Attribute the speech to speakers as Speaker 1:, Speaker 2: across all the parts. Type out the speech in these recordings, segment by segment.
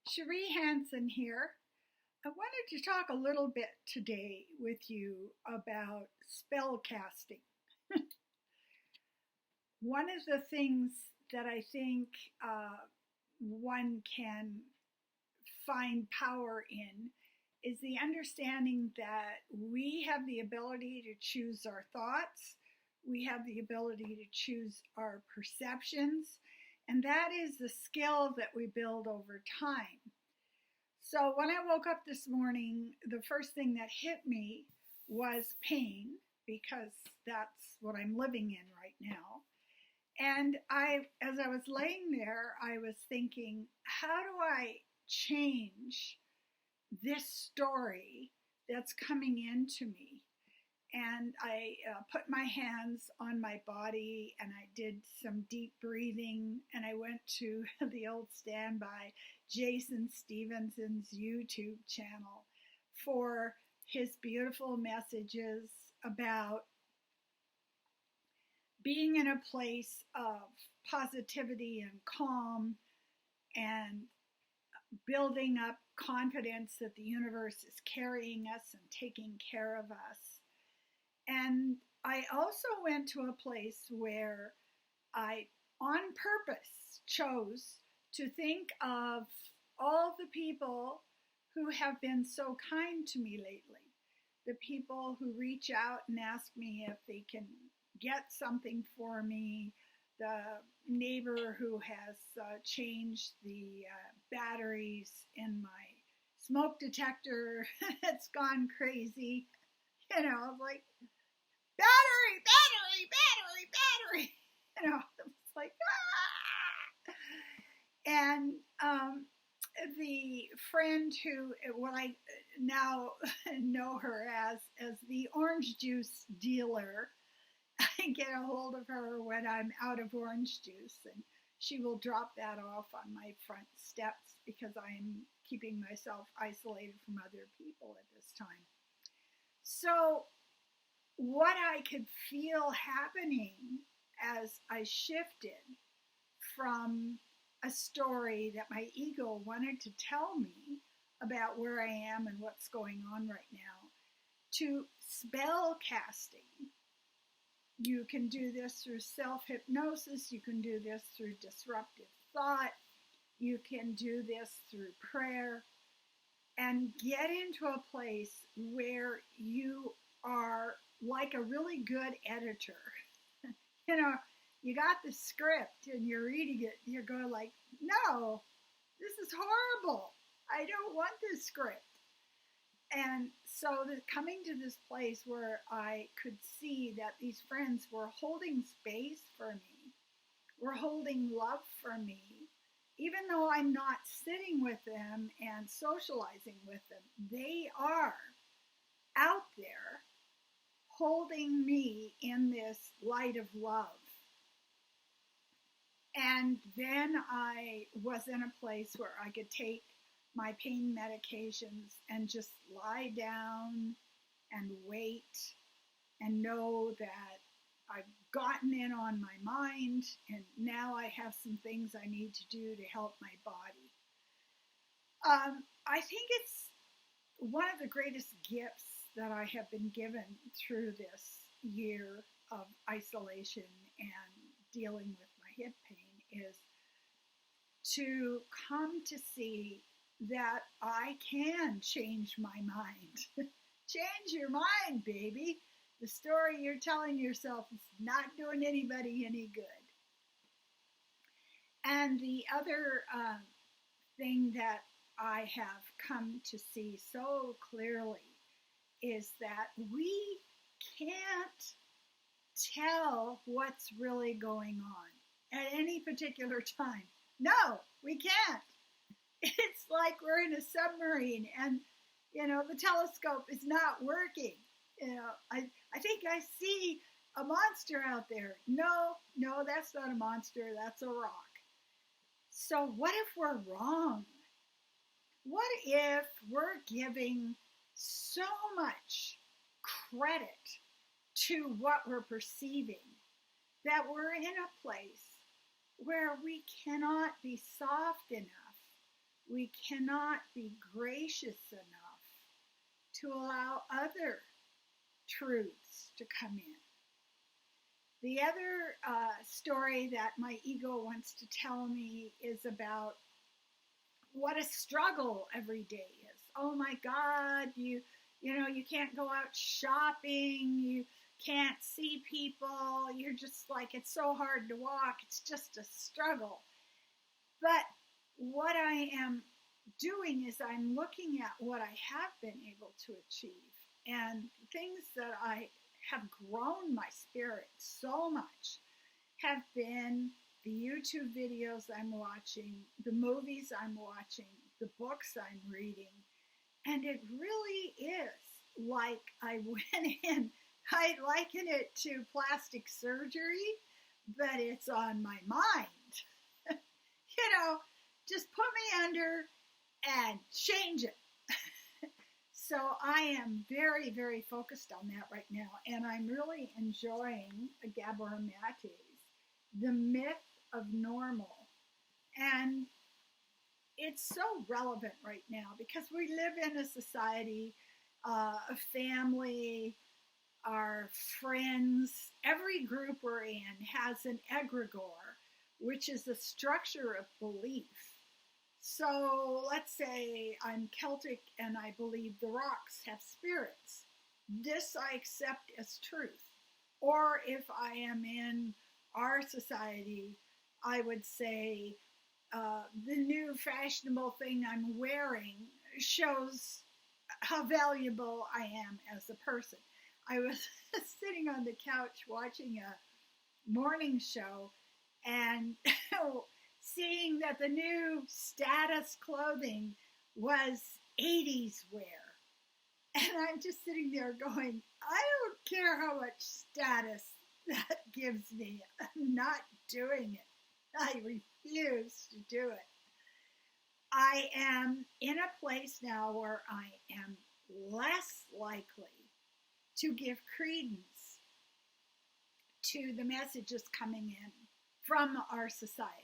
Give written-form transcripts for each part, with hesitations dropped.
Speaker 1: Cherie Hanson here. I wanted to talk a little bit today with you about spell casting. One of the things that I think one can find power in is the understanding that we have the ability to choose our thoughts, we have the ability to choose our perceptions, and that is the skill that we build over time. So when I woke up this morning, the first thing that hit me was pain, because that's what I'm living in right now. And as I was laying there, I was thinking, how do I change this story that's coming into me? And I put my hands on my body and I did some deep breathing, and I went to the old standby Jason Stevenson's YouTube channel for his beautiful messages about being in a place of positivity and calm and building up confidence that the universe is carrying us and taking care of us. And I also went to a place where I, on purpose, chose to think of all the people who have been so kind to me lately. The people who reach out and ask me if they can get something for me. The neighbor who has changed the batteries in my smoke detector. It's gone crazy. You know, like, battery. You know, it's like, ah! And the friend who, what I now know her as the orange juice dealer, I get a hold of her when I'm out of orange juice, and she will drop that off on my front steps because I'm keeping myself isolated from other people at this time. So what I could feel happening as I shifted from a story that my ego wanted to tell me about where I am and what's going on right now to spell casting. You can do this through self-hypnosis, you can do this through disruptive thought, you can do this through prayer, and get into a place where you are like a really good editor. You know, you got the script and you're reading it, you're going like, no, this is horrible. I don't want this script. And so coming to this place where I could see that these friends were holding space for me, were holding love for me, even though I'm not sitting with them and socializing with them, they are out there holding me in this light of love. And then I was in a place where I could take my pain medications and just lie down and wait and know that I've gotten in on my mind, and now I have some things I need to do to help my body. I think it's one of the greatest gifts that I have been given through this year of isolation and dealing with my hip pain is to come to see that I can change my mind. Change your mind, baby. The story you're telling yourself is not doing anybody any good. And the other thing that I have come to see so clearly is that we can't tell what's really going on at any particular time. No, we can't. It's like we're in a submarine and, you know, the telescope is not working. You know, I think I see a monster out there. No, that's not a monster. That's a rock. So what if we're wrong? What if we're giving so much credit to what we're perceiving that we're in a place where we cannot be soft enough we cannot be gracious enough to allow other truths to come in. The other story that my ego wants to tell me is about what a struggle every day is. Oh my God, you know, you can't go out shopping, you can't see people, you're just like, it's so hard to walk, it's just a struggle. But what I am doing is I'm looking at what I have been able to achieve and things that I have grown my spirit so much have been the YouTube videos I'm watching, the movies I'm watching, the books I'm reading. And it really is like I went in, I liken it to plastic surgery, but it's on my mind. You know, just put me under and change it. So I am very, very focused on that right now. And I'm really enjoying Gabor Mate's The Myth of Normal. And it's so relevant right now because we live in a society, a family, our friends, every group we're in has an egregore, which is a structure of belief. So let's say I'm Celtic and I believe the rocks have spirits. This I accept as truth. Or if I am in our society, I would say the new fashionable thing I'm wearing shows how valuable I am as a person. I was sitting on the couch watching a morning show and seeing that the new status clothing was 80s wear. And I'm just sitting there going, I don't care how much status that gives me. I'm not doing it. I refuse to do it. I am in a place now where I am less likely to give credence to the messages coming in from our society.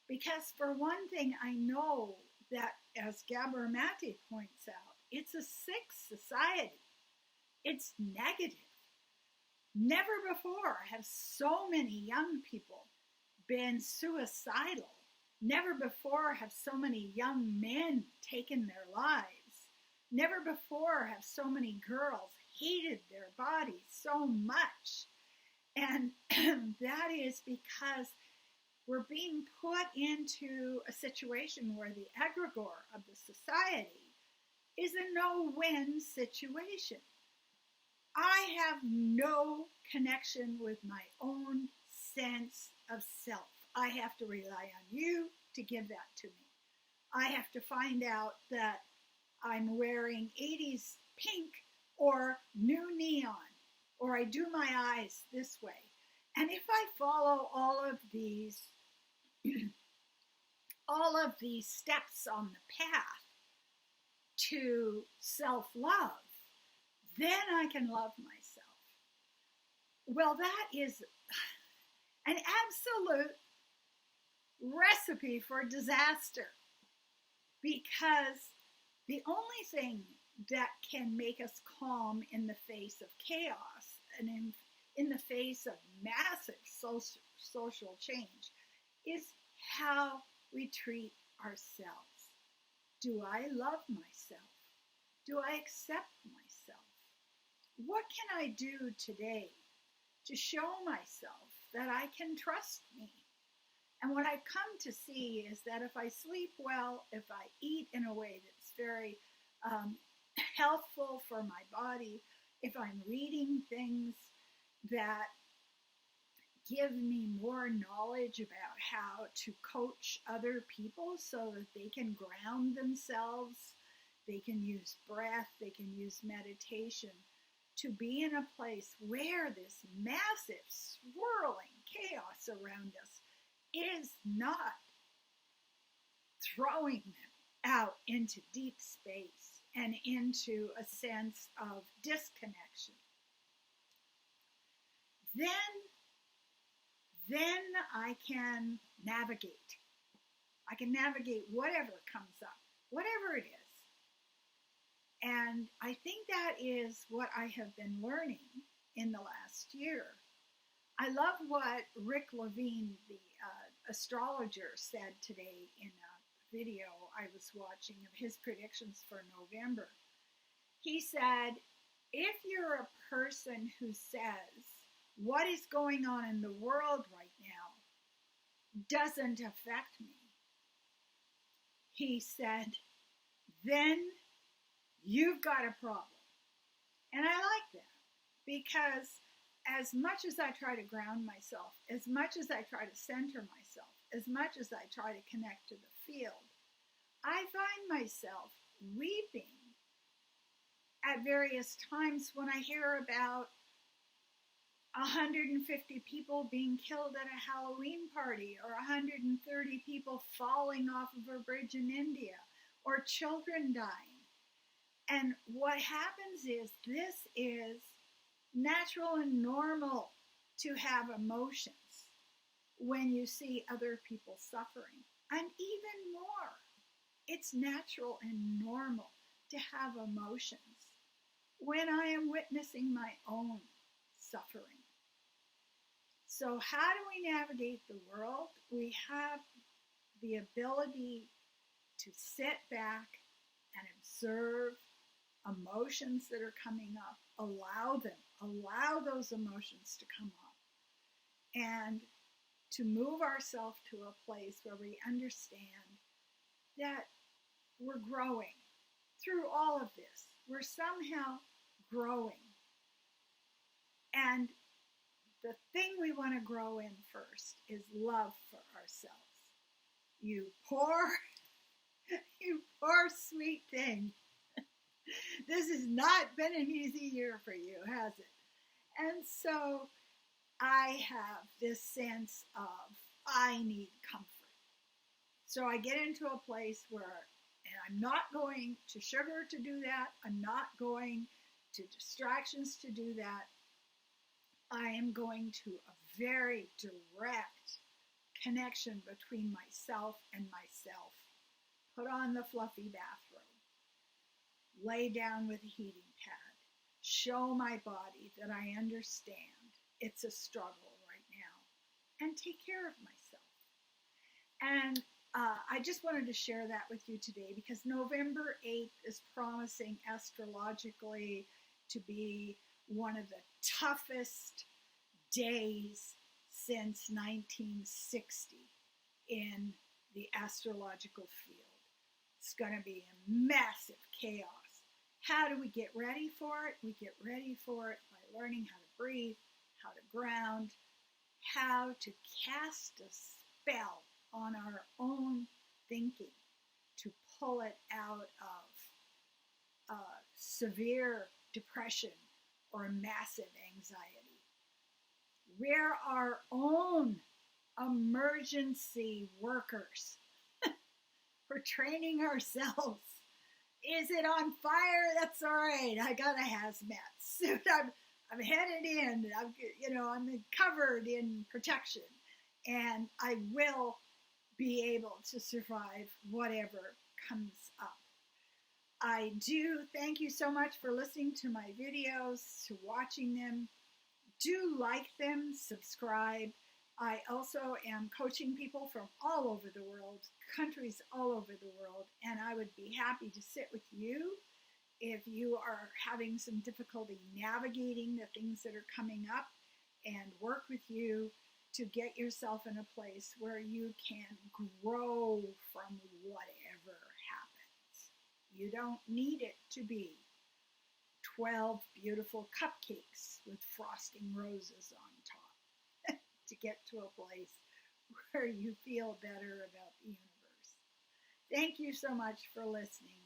Speaker 1: Because for one thing, I know that, as Gabor Mate points out, it's a sick society. It's negative. Never before have so many young people been suicidal. Never before have so many young men taken their lives. Never before have so many girls hated their bodies so much. And that is because we're being put into a situation where the egregore of the society is a no-win situation. I have no connection with my own sense of self. I have to rely on you to give that to me. I have to find out that I'm wearing 80s pink or new neon, or I do my eyes this way. And if I follow all of these steps on the path to self-love, then I can love myself. Well, that is an absolute recipe for disaster, because the only thing that can make us calm in the face of chaos and in the face of massive social change is how we treat ourselves. Do I love myself? Do I accept myself? What can I do today to show myself that I can trust me? And what I've come to see is that if I sleep well, if I eat in a way that's very healthful for my body, if I'm reading things that give me more knowledge about how to coach other people so that they can ground themselves, they can use breath, they can use meditation to be in a place where this massive swirling chaos around us is not throwing them out into deep space and into a sense of disconnection. Then I can navigate. I can navigate whatever comes up, whatever it is. And I think that is what I have been learning in the last year. I love what Rick Levine, the astrologer, said today in a video I was watching of his predictions for November. He said, if you're a person who says, what is going on in the world right now doesn't affect me, he said, then you've got a problem. And I like that, because as much as I try to ground myself, as much as I try to center myself, as much as I try to connect to the field, I find myself weeping at various times when I hear about 150 people being killed at a Halloween party, or 130 people falling off of a bridge in India, or children dying. And what happens is, this is natural and normal to have emotions when you see other people suffering. And even more, it's natural and normal to have emotions when I am witnessing my own suffering. So how do we navigate the world? We have the ability to sit back and observe emotions that are coming up, allow those emotions to come up, and to move ourselves to a place where we understand that we're growing through all of this. We're somehow growing. And the thing we want to grow in first is love for ourselves. You poor sweet thing. This has not been an easy year for you, has it? And so I have this sense of, I need comfort. So I get into a place where, and I'm not going to sugar to do that, I'm not going to distractions to do that. I am going to a very direct connection between myself and myself. Put on the fluffy bathrobe. Lay down with a heating pad. Show my body that I understand it's a struggle right now. And take care of myself. And I just wanted to share that with you today, because November 8th is promising astrologically to be one of the toughest days since 1960 in the astrological field. It's going to be a massive chaos. How do we get ready for it? We get ready for it by learning how to breathe, how to ground, how to cast a spell on our own thinking to pull it out of severe depression or massive anxiety. We're our own emergency workers. We're training ourselves. Is it on fire? That's all right. I got a hazmat suit. I'm headed in. I'm covered in protection, and I will be able to survive whatever comes up. I do thank you so much for listening to my videos, to watching them. Do like them, subscribe. I also am coaching people from all over the world, countries all over the world, and I would be happy to sit with you if you are having some difficulty navigating the things that are coming up, and work with you to get yourself in a place where you can grow from whatever happens. You don't need it to be 12 beautiful cupcakes with frosting roses on top to get to a place where you feel better about the universe. Thank you so much for listening.